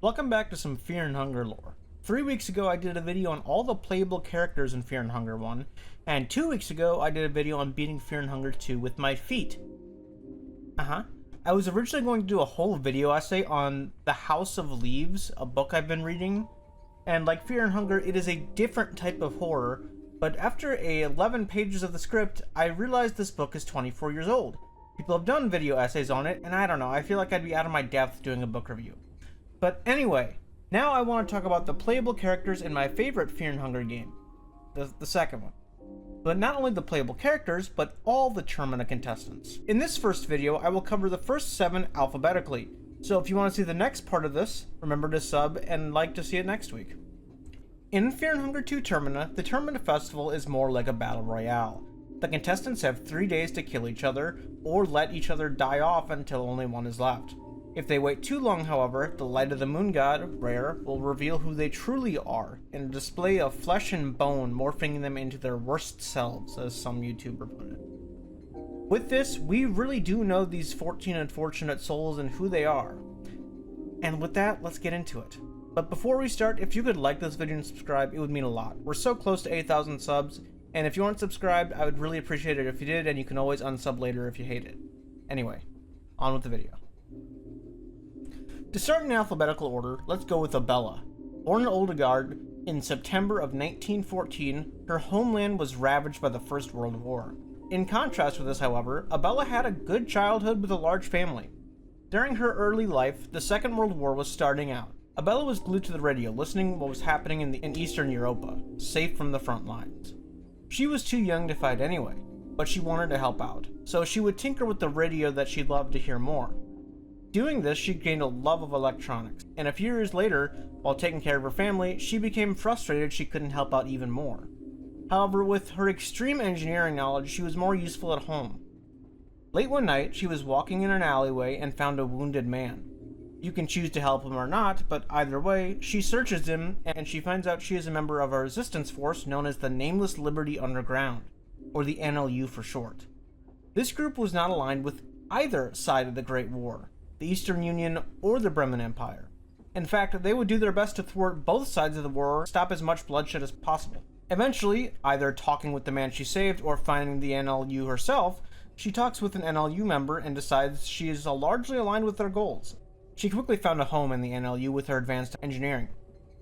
Welcome back to some Fear and Hunger lore. 3 weeks ago I did a video on all the playable characters in Fear and Hunger 1, and 2 weeks ago I did a video on beating Fear and Hunger 2 with my feet. I was originally going to do a whole video essay on The House of Leaves, a book I've been reading, and like Fear and Hunger, it is a different type of horror, but after 11 pages of the script, I realized this book is 24 years old. People have done video essays on it, and I don't know, I feel like I'd be out of my depth doing a book review. But anyway, now I want to talk about the playable characters in my favorite Fear and Hunger game, the second one. But not only the playable characters, but all the Termina contestants. In this first video, I will cover the first 7 alphabetically, so if you want to see the next part of this, remember to sub and like to see it next week. In Fear and Hunger 2 Termina, the Termina Festival is more like a battle royale. The contestants have 3 days to kill each other, or let each other die off until only one is left. If they wait too long, however, the Light of the Moon God, Rare, will reveal who they truly are, in a display of flesh and bone morphing them into their worst selves, as some YouTuber put it. With this, we really do know these 14 unfortunate souls and who they are. And with that, let's get into it. But before we start, if you could like this video and subscribe, it would mean a lot. We're so close to 8,000 subs, and if you aren't subscribed, I would really appreciate it if you did, and you can always unsub later if you hate it. Anyway, on with the video. To start in alphabetical order, let's go with Abella. Born in Oldegard in September of 1914, her homeland was ravaged by the First World War. In contrast with this, however, Abella had a good childhood with a large family. During her early life, the Second World War was starting out. Abella was glued to the radio, listening to what was happening in Eastern Europa, safe from the front lines. She was too young to fight anyway, but she wanted to help out, so she would tinker with the radio that she loved to hear more. Doing this, she gained a love of electronics, and a few years later, while taking care of her family, she became frustrated she couldn't help out even more. However, with her extreme engineering knowledge, she was more useful at home. Late one night, she was walking in an alleyway and found a wounded man. You can choose to help him or not, but either way, she searches him, and she finds out she is a member of a resistance force known as the Nameless Liberty Underground, or the NLU for short. This group was not aligned with either side of the Great War, the Eastern Union or the Bremen Empire. In fact, they would do their best to thwart both sides of the war, stop as much bloodshed as possible. Eventually, either talking with the man she saved or finding the NLU herself, she talks with an NLU member and decides she is largely aligned with their goals. She quickly found a home in the NLU with her advanced engineering.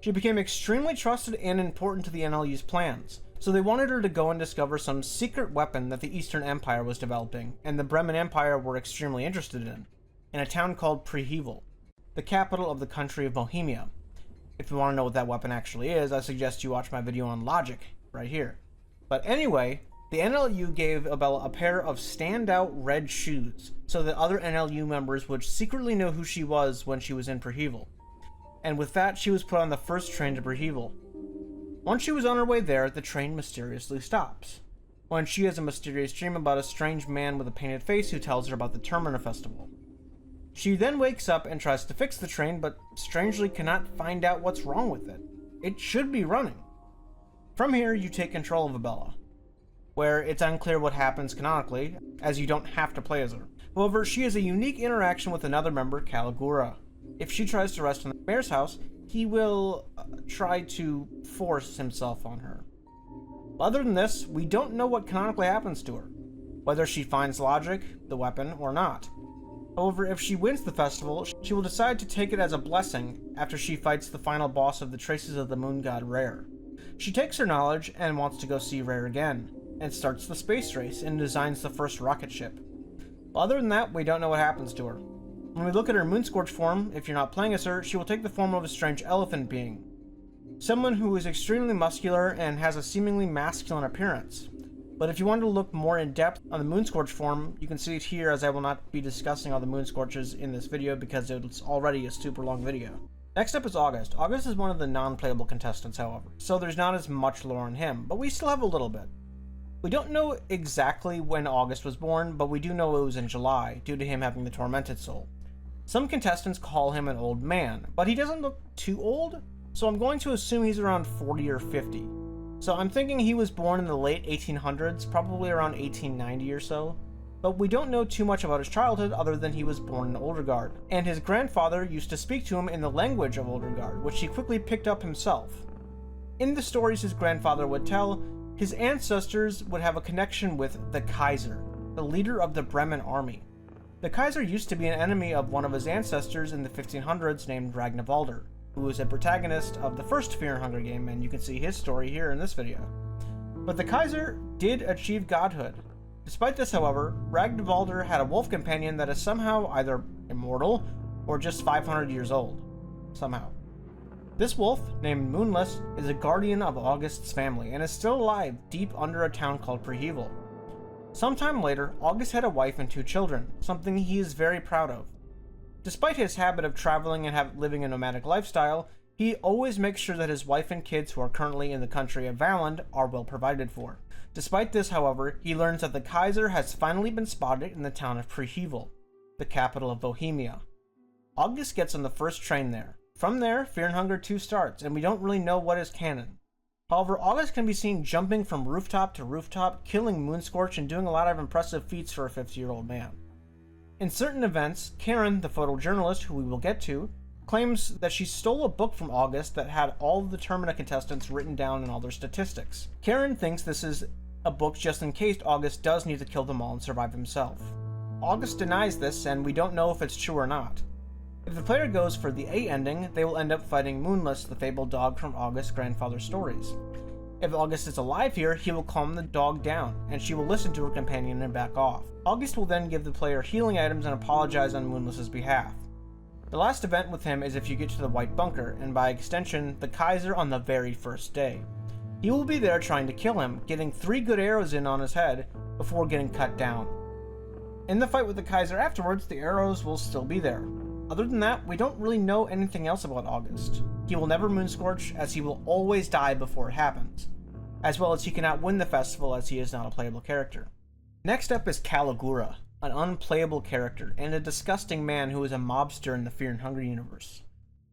She became extremely trusted and important to the NLU's plans, so they wanted her to go and discover some secret weapon that the Eastern Empire was developing, and the Bremen Empire were extremely interested in a town called Prehevel, the capital of the country of Bohemia. If you want to know what that weapon actually is, I suggest you watch my video on logic, right here. But anyway, the NLU gave Abella a pair of standout red shoes, so that other NLU members would secretly know who she was when she was in Prehevel. And with that, she was put on the first train to Prehevel. Once she was on her way there, the train mysteriously stops, when she has a mysterious dream about a strange man with a painted face who tells her about the Termina Festival. She then wakes up and tries to fix the train, but strangely cannot find out what's wrong with it. It should be running. From here, you take control of Abella, where it's unclear what happens canonically, as you don't have to play as her. However, she has a unique interaction with another member, Calura. If she tries to rest in the mayor's house, he will try to force himself on her. Other than this, we don't know what canonically happens to her, whether she finds logic, the weapon, or not. However, if she wins the festival, she will decide to take it as a blessing after she fights the final boss of the Traces of the Moon God, Rare. She takes her knowledge and wants to go see Rare again, and starts the space race and designs the first rocket ship. Other than that, we don't know what happens to her. When we look at her Moonscorch form, if you're not playing as her, she will take the form of a strange elephant being. Someone who is extremely muscular and has a seemingly masculine appearance. But if you want to look more in depth on the Moonscorch form, you can see it here, as I will not be discussing all the Moonscorches in this video because it's already a super long video. Next up is August. August is one of the non-playable contestants, however, so there's not as much lore on him, but we still have a little bit. We don't know exactly when August was born, but we do know it was in July, due to him having the tormented soul. Some contestants call him an old man, but he doesn't look too old, so I'm going to assume he's around 40 or 50. So I'm thinking he was born in the late 1800s, probably around 1890 or so. but we don't know too much about his childhood other than he was born in Oldergard, and his grandfather used to speak to him in the language of Oldergard, which he quickly picked up himself. In the stories his grandfather would tell, his ancestors would have a connection with the Kaiser, the leader of the Bremen army. The Kaiser used to be an enemy of one of his ancestors in the 1500s named Ragnvaldr, who was a protagonist of the first Fear and Hunger game, and you can see his story here in this video. But the Kaiser did achieve godhood. Despite this, however, Ragnvaldr had a wolf companion that is somehow either immortal or just 500 years old. Somehow. This wolf, named Moonless, is a guardian of August's family and is still alive deep under a town called Prehevel. Sometime later, August had a wife and 2 children, something he is very proud of. Despite his habit of traveling and living a nomadic lifestyle, he always makes sure that his wife and kids who are currently in the country of Valand are well provided for. Despite this, however, he learns that the Kaiser has finally been spotted in the town of Prehevel, the capital of Bohemia. August gets on the first train there. From there, Fear and Hunger 2 starts, and we don't really know what is canon. However, August can be seen jumping from rooftop to rooftop, killing Moonscorch, and doing a lot of impressive feats for a 50-year-old man. In certain events, Karen, the photojournalist who we will get to, claims that she stole a book from August that had all of the Termina contestants written down and all their statistics. Karen thinks this is a book just in case August does need to kill them all and survive himself. August denies this, and we don't know if it's true or not. If the player goes for the A ending, they will end up fighting Moonless, the fabled dog from August's grandfather's stories. If August is alive here, he will calm the dog down, and she will listen to her companion and back off. August will then give the player healing items and apologize on Moonless's behalf. The last event with him is if you get to the White Bunker, and by extension, the Kaiser on the very first day. He will be there trying to kill him, getting 3 good arrows in on his head before getting cut down. In the fight with the Kaiser afterwards, the arrows will still be there. Other than that, we don't really know anything else about August. He will never Moonscorch, as he will always die before it happens, as well as he cannot win the festival as he is not a playable character. Next up is Calura, an unplayable character, and a disgusting man who is a mobster in the Fear and Hunger universe.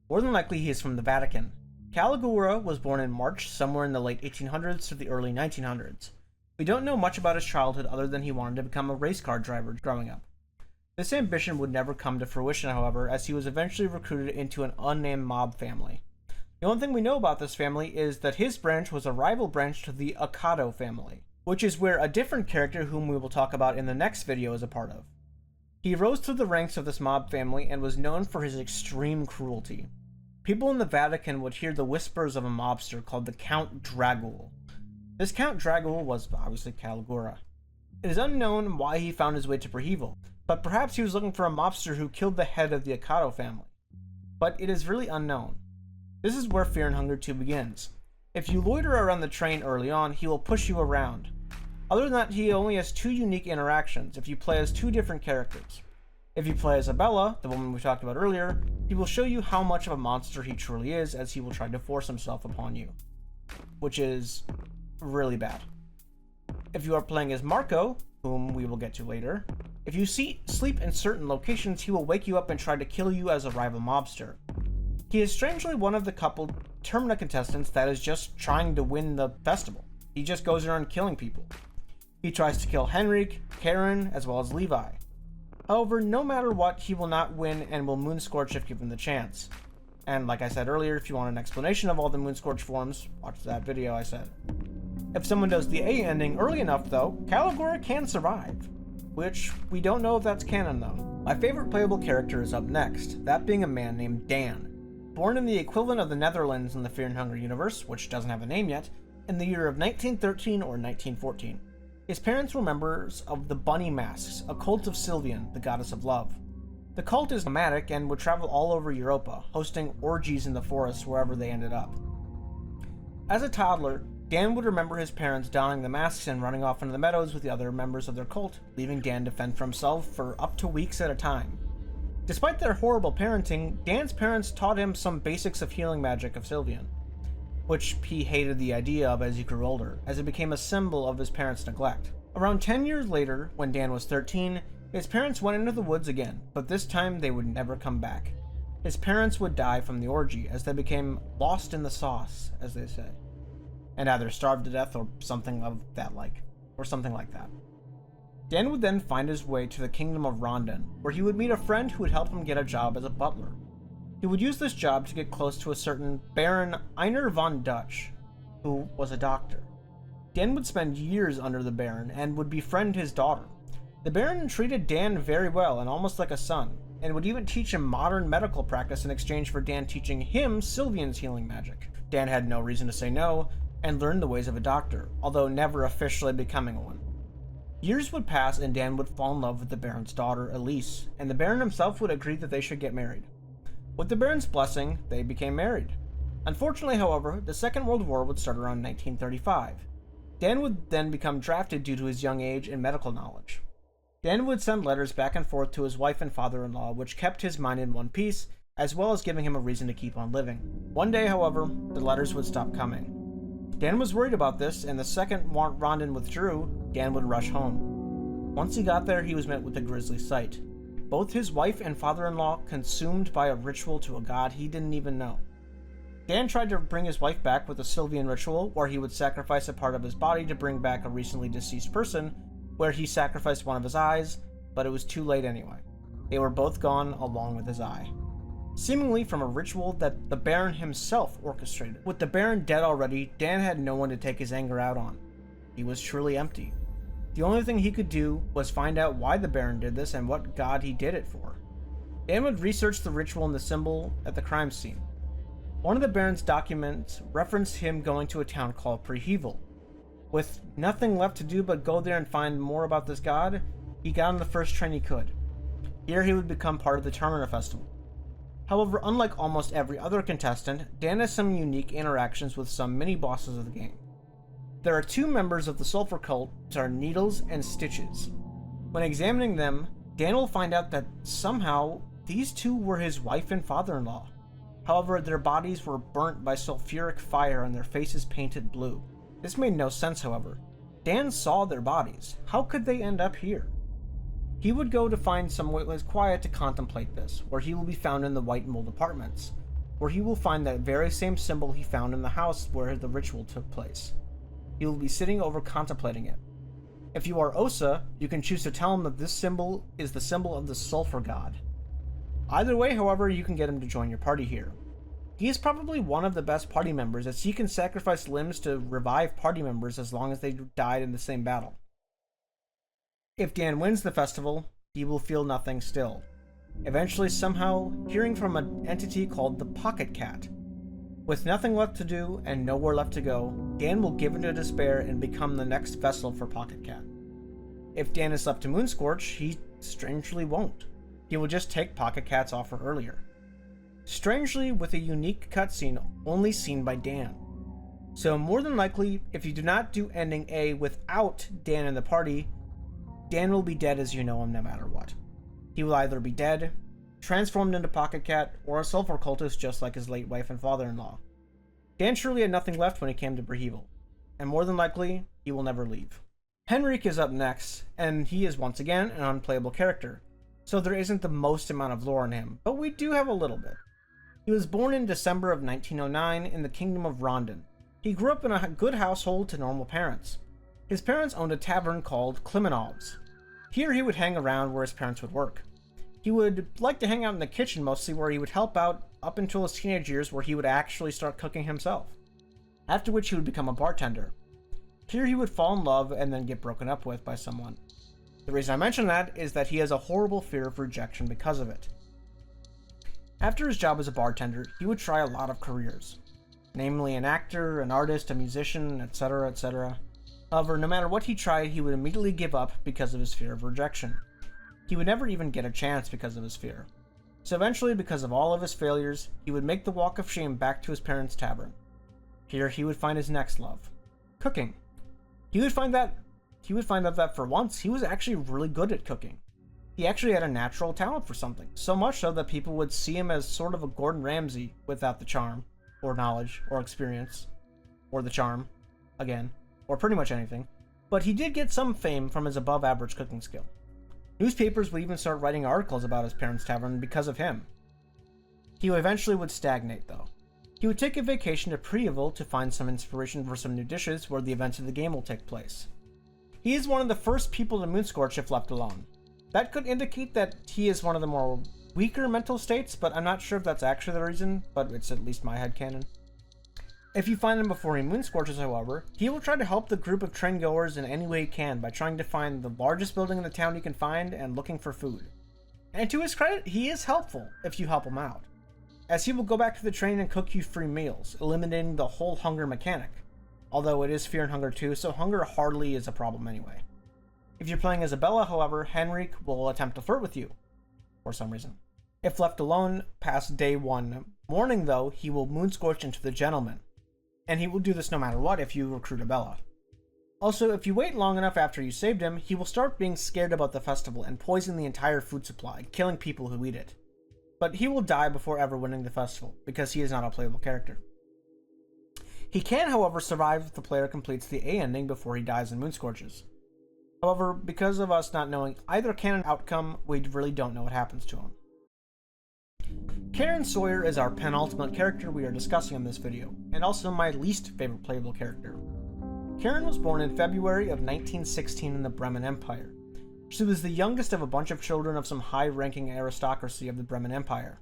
More than likely he is from the Vatican. Calura was born in March, somewhere in the late 1800s to the early 1900s. We don't know much about his childhood other than he wanted to become a race car driver growing up. This ambition would never come to fruition, however, as he was eventually recruited into an unnamed mob family. The only thing we know about this family is that his branch was a rival branch to the Akado family, which is where a different character whom we will talk about in the next video is a part of. He rose through the ranks of this mob family and was known for his extreme cruelty. People in the Vatican would hear the whispers of a mobster called the Count Dragul. This Count Dragul was obviously Calura. It is unknown why he found his way to Prehevel, but perhaps he was looking for a mobster who killed the head of the Akado family. But it is really unknown. This is where Fear and Hunger 2 begins. If you loiter around the train early on, he will push you around. Other than that, he only has 2 unique interactions if you play as 2 different characters. If you play as Abella, the woman we talked about earlier, he will show you how much of a monster he truly is as he will try to force himself upon you, which is really bad. If you are playing as Marco, whom we will get to later, if you sleep in certain locations, he will wake you up and try to kill you as a rival mobster. He is strangely one of the couple Termina contestants that is just trying to win the festival. He just goes around killing people. He tries to kill Henrik, Karen, as well as Levi. However, no matter what, he will not win and will Moonscorch if given the chance. And like I said earlier, if you want an explanation of all the Moonscorch forms, watch that video I said. If someone does the A ending early enough though, Calura can survive. Which, we don't know if that's canon though. My favorite playable character is up next, that being a man named Dan. Born in the equivalent of the Netherlands in the Fear and Hunger universe, which doesn't have a name yet, in the year of 1913 or 1914. His parents were members of the Bunny Masks, a cult of Sylvian, the goddess of love. The cult is nomadic and would travel all over Europa, hosting orgies in the forests wherever they ended up. As a toddler, Dan would remember his parents donning the masks and running off into the meadows with the other members of their cult, leaving Dan to fend for himself for up to weeks at a time. Despite their horrible parenting, Dan's parents taught him some basics of healing magic of Sylvian, which he hated the idea of as he grew older, as it became a symbol of his parents' neglect. Around 10 years later, when Dan was 13, his parents went into the woods again, but this time they would never come back. His parents would die from the orgy, as they became lost in the sauce, as they say, and either starved to death or something like that. Dan would then find his way to the kingdom of Rondon, where he would meet a friend who would help him get a job as a butler. He would use this job to get close to a certain Baron Einar von Dutch, who was a doctor. Dan would spend years under the Baron and would befriend his daughter. The Baron treated Dan very well and almost like a son, and would even teach him modern medical practice in exchange for Dan teaching him Sylvian's healing magic. Dan had no reason to say no, and learned the ways of a doctor, although never officially becoming one. Years would pass and Dan would fall in love with the Baron's daughter, Elise, and the Baron himself would agree that they should get married. With the Baron's blessing, they became married. Unfortunately, however, the Second World War would start around 1935. Dan would then become drafted due to his young age and medical knowledge. Dan would send letters back and forth to his wife and father-in-law, which kept his mind in one piece, as well as giving him a reason to keep on living. One day, however, the letters would stop coming. Dan was worried about this, and the second Rondon withdrew, Dan would rush home. Once he got there, he was met with a grisly sight. Both his wife and father-in-law consumed by a ritual to a god he didn't even know. Dan tried to bring his wife back with a Sylvian ritual, where he would sacrifice a part of his body to bring back a recently deceased person, where he sacrificed one of his eyes, but it was too late anyway. They were both gone along with his eye. Seemingly from a ritual that the Baron himself orchestrated. With the Baron dead already, Dan had no one to take his anger out on. He was truly empty. The only thing he could do was find out why the Baron did this and what god he did it for. Dan would research the ritual and the symbol at the crime scene. One of the Baron's documents referenced him going to a town called Prehevel. With nothing left to do but go there and find more about this god, he got on the first train he could. Here he would become part of the Termina Festival. However, unlike almost every other contestant, Dan has some unique interactions with some mini-bosses of the game. There are two members of the Sulfur Cult, which are Needles and Stitches. When examining them, Dan will find out that somehow these two were his wife and father-in-law. However, their bodies were burnt by sulfuric fire and their faces painted blue. This made no sense, however. Dan saw their bodies. How could they end up here? He would go to find somewhere quiet to contemplate this, where he will be found in the White Mold Apartments, where he will find that very same symbol he found in the house where the ritual took place. He will be sitting over contemplating it. If you are Osa, you can choose to tell him that this symbol is the symbol of the sulfur god. Either way, however, you can get him to join your party here. He is probably one of the best party members, as he can sacrifice limbs to revive party members as long as they died in the same battle. If Dan wins the festival, he will feel nothing still. Eventually, somehow, hearing from an entity called the Pocket Cat. With nothing left to do and nowhere left to go, Dan will give into despair and become the next vessel for Pocket Cat. If Dan is left to Moonscorch, he strangely won't. He will just take Pocket Cat's offer earlier. Strangely, with a unique cutscene only seen by Dan. So more than likely, if you do not do ending A without Dan in the party, Dan will be dead as you know him no matter what. He will either be dead, transformed into Pocket Cat, or a sulfur cultist just like his late wife and father-in-law. Dan surely had nothing left when he came to Prehevel, and more than likely, he will never leave. Henrik is up next, and he is once again an unplayable character, so there isn't the most amount of lore in him, but we do have a little bit. He was born in December of 1909 in the kingdom of Rondon. He grew up in a good household to normal parents. His parents owned a tavern called Klimenov's. Here he would hang around where his parents would work. He would like to hang out in the kitchen mostly, where he would help out up until his teenage years, where he would actually start cooking himself. After which he would become a bartender. Here he would fall in love and then get broken up with by someone. The reason I mention that is that he has a horrible fear of rejection because of it. After his job as a bartender, he would try a lot of careers, namely an actor, an artist, a musician, etc., etc. However, no matter what he tried, he would immediately give up because of his fear of rejection. He would never even get a chance because of his fear. So eventually, because of all of his failures, he would make the walk of shame back to his parents' tavern. Here he would find his next love, cooking. He would find out that for once, he was actually really good at cooking. He actually had a natural talent for something, so much so that people would see him as sort of a Gordon Ramsay without the charm, or knowledge, or experience, or the charm, again, or pretty much anything. But he did get some fame from his above-average cooking skill. Newspapers would even start writing articles about his parents' tavern because of him. He eventually would stagnate, though. He would take a vacation to Prehevel to find some inspiration for some new dishes where the events of the game will take place. He is one of the first people to Moonscorch if left alone. That could indicate that he is one of the more weaker mental states, but I'm not sure if that's actually the reason, but it's at least my headcanon. If you find him before he Moonscorches, however, he will try to help the group of train goers in any way he can by trying to find the largest building in the town he can find and looking for food. And to his credit, he is helpful if you help him out, as he will go back to the train and cook you free meals, eliminating the whole hunger mechanic. Although it is Fear and Hunger 2, so hunger hardly is a problem anyway. If you're playing as Abella, however, Henrik will attempt to flirt with you, for some reason. If left alone past day 1 morning, though, he will Moonscorch into the Gentleman, and he will do this no matter what if you recruit Abella. Also, if you wait long enough after you saved him, he will start being scared about the festival and poison the entire food supply, killing people who eat it. But he will die before ever winning the festival, because he is not a playable character. He can, however, survive if the player completes the A ending before he dies in Moonscorches. However, because of us not knowing either canon outcome, we really don't know what happens to him. Karen Sawyer is our penultimate character we are discussing in this video, and also my least favorite playable character. Karen was born in February of 1916 in the Bremen Empire. She was the youngest of a bunch of children of some high-ranking aristocracy of the Bremen Empire.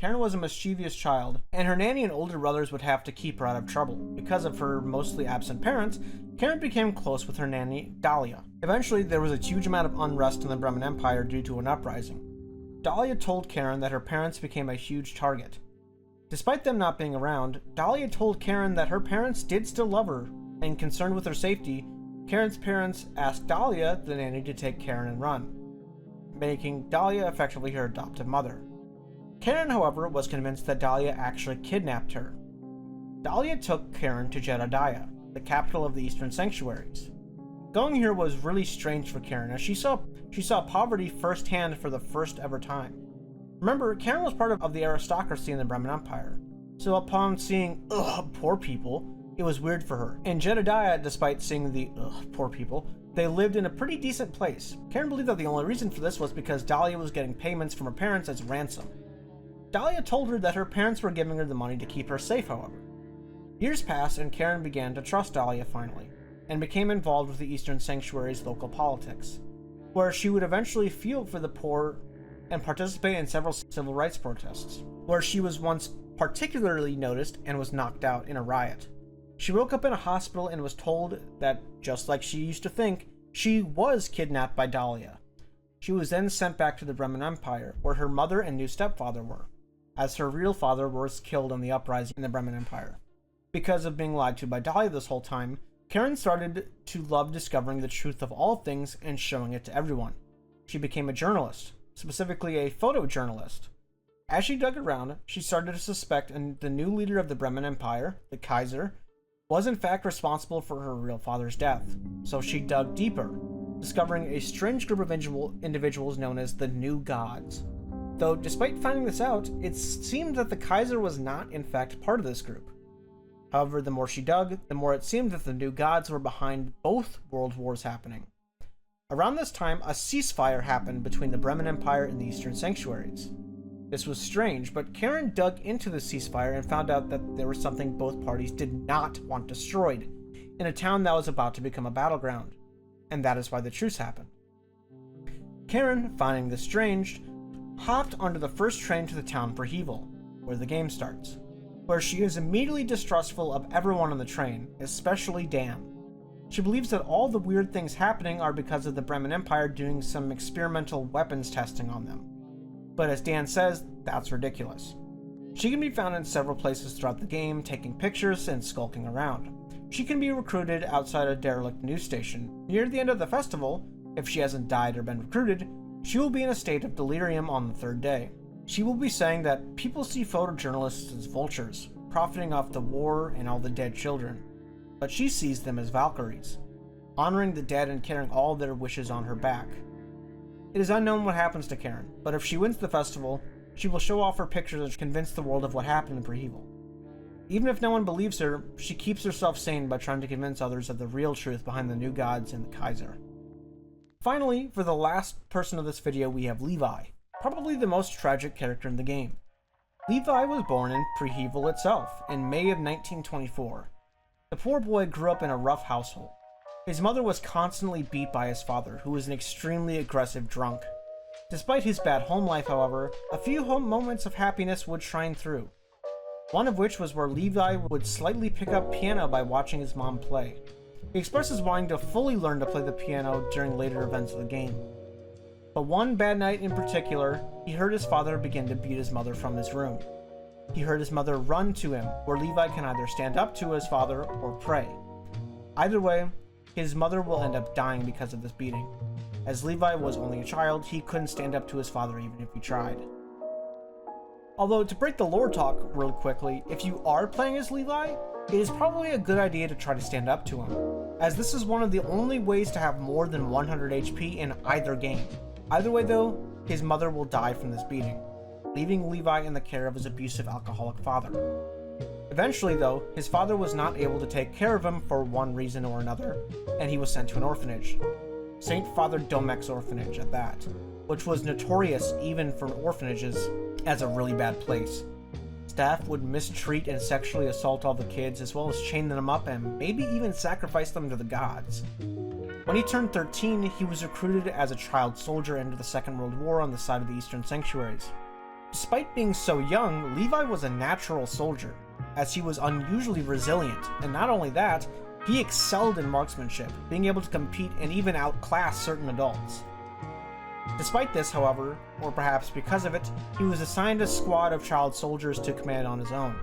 Karen was a mischievous child, and her nanny and older brothers would have to keep her out of trouble. Because of her mostly absent parents, Karen became close with her nanny, Dahlia. Eventually, there was a huge amount of unrest in the Bremen Empire due to an uprising. Dahlia told Karen that her parents became a huge target. Despite them not being around, Dahlia told Karen that her parents did still love her, and concerned with her safety, Karen's parents asked Dahlia, the nanny, to take Karen and run, making Dahlia effectively her adoptive mother. Karen, however, was convinced that Dahlia actually kidnapped her. Dahlia took Karen to Jedediah, the capital of the Eastern Sanctuaries. Going here was really strange for Karen, as she saw poverty firsthand for the first ever time. Remember, Karen was part of the aristocracy in the Bremen Empire, so upon seeing, poor people, it was weird for her. In Jedediah, despite seeing the, poor people, they lived in a pretty decent place. Karen believed that the only reason for this was because Dahlia was getting payments from her parents as ransom. Dahlia told her that her parents were giving her the money to keep her safe, however. Years passed, and Karen began to trust Dahlia finally, and became involved with the Eastern Sanctuary's local politics, where she would eventually feel for the poor and participate in several civil rights protests, where she was once particularly noticed and was knocked out in a riot. She woke up in a hospital and was told that, just like she used to think, she was kidnapped by Dahlia. She was then sent back to the Bremen Empire, where her mother and new stepfather were, as her real father was killed in the uprising in the Bremen Empire. Because of being lied to by Dahlia this whole time, Karen started to love discovering the truth of all things and showing it to everyone. She became a journalist, specifically a photojournalist. As she dug around, she started to suspect the new leader of the Bremen Empire, the Kaiser, was in fact responsible for her real father's death. So she dug deeper, discovering a strange group of individuals known as the New Gods. Though despite finding this out, it seemed that the Kaiser was not in fact part of this group. However, the more she dug, the more it seemed that the New Gods were behind both world wars happening. Around this time, a ceasefire happened between the Bremen Empire and the Eastern Sanctuaries. This was strange, but Karen dug into the ceasefire and found out that there was something both parties did not want destroyed, in a town that was about to become a battleground, and that is why the truce happened. Karen, finding this strange, hopped onto the first train to the town for Hevel, where the game starts, where she is immediately distrustful of everyone on the train, especially Dan. She believes that all the weird things happening are because of the Bremen Empire doing some experimental weapons testing on them. But as Dan says, that's ridiculous. She can be found in several places throughout the game, taking pictures and skulking around. She can be recruited outside a derelict news station. Near the end of the festival, if she hasn't died or been recruited, she will be in a state of delirium on the third day. She will be saying that people see photojournalists as vultures, profiting off the war and all the dead children, but she sees them as Valkyries, honoring the dead and carrying all their wishes on her back. It is unknown what happens to Karen, but if she wins the festival, she will show off her pictures and convince the world of what happened in Prehevel. Even if no one believes her, she keeps herself sane by trying to convince others of the real truth behind the New Gods and the Kaiser. Finally, for the last person of this video, we have Levi, probably the most tragic character in the game. Levi was born in Prehevel itself, in May of 1924. The poor boy grew up in a rough household. His mother was constantly beat by his father, who was an extremely aggressive drunk. Despite his bad home life, however, a few moments of happiness would shine through. One of which was where Levi would slightly pick up piano by watching his mom play. He expresses wanting to fully learn to play the piano during later events of the game. But one bad night in particular, he heard his father begin to beat his mother from his room. He heard his mother run to him, where Levi can either stand up to his father or pray. Either way, his mother will end up dying because of this beating. As Levi was only a child, he couldn't stand up to his father even if he tried. Although, to break the lore talk real quickly, if you are playing as Levi, it is probably a good idea to try to stand up to him, as this is one of the only ways to have more than 100 HP in either game. Either way though, his mother will die from this beating, leaving Levi in the care of his abusive alcoholic father. Eventually though, his father was not able to take care of him for one reason or another, and he was sent to an orphanage. St. Father Domek's orphanage at that, which was notorious even for orphanages as a really bad place. Staff would mistreat and sexually assault all the kids, as well as chain them up and maybe even sacrifice them to the gods. When he turned 13, he was recruited as a child soldier into the Second World War on the side of the Eastern Sanctuaries. Despite being so young, Levi was a natural soldier, as he was unusually resilient, and not only that, he excelled in marksmanship, being able to compete and even outclass certain adults. Despite this, however, or perhaps because of it, he was assigned a squad of child soldiers to command on his own.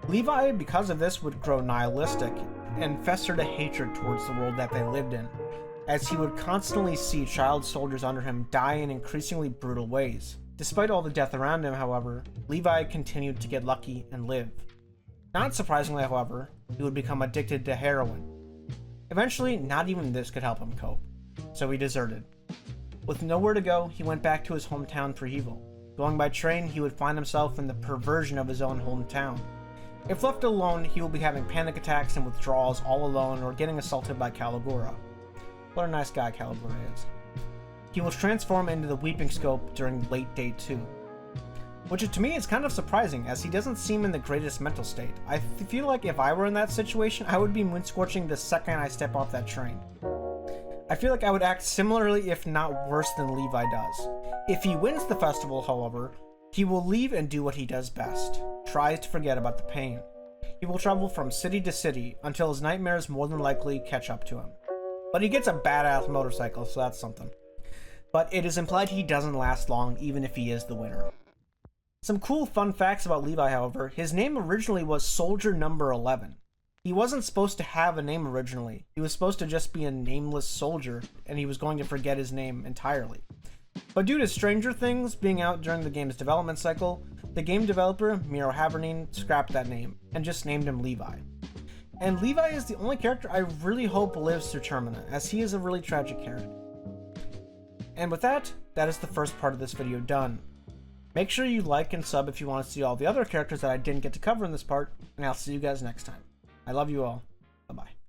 Levi, because of this, would grow nihilistic and fester to hatred towards the world that they lived in, as he would constantly see child soldiers under him die in increasingly brutal ways. Despite all the death around him, however, Levi continued to get lucky and live. Not surprisingly, however, he would become addicted to heroin. Eventually, not even this could help him cope, so he deserted. With nowhere to go, he went back to his hometown for evil. Going by train, he would find himself in the perversion of his own hometown. If left alone, he will be having panic attacks and withdrawals all alone or getting assaulted by Calura. What a nice guy Calura is. He will transform into the Weeping Scope during late day 2. Which to me is kind of surprising, as he doesn't seem in the greatest mental state. I feel like if I were in that situation, I would be moon scorching the second I step off that train. I feel like I would act similarly, if not worse, than Levi does. If he wins the festival, however, he will leave and do what he does best, tries to forget about the pain. He will travel from city to city until his nightmares more than likely catch up to him. But he gets a badass motorcycle, so that's something. But it is implied he doesn't last long, even if he is the winner. Some cool fun facts about Levi, however: his name originally was Soldier Number 11. He wasn't supposed to have a name originally. He was supposed to just be a nameless soldier, and he was going to forget his name entirely. But due to Stranger Things being out during the game's development cycle, the game developer, Miro Havernine, scrapped that name, and just named him Levi. And Levi is the only character I really hope lives through Termina, as he is a really tragic character. And with that, that is the first part of this video done. Make sure you like and sub if you want to see all the other characters that I didn't get to cover in this part, and I'll see you guys next time. I love you all. Bye-bye.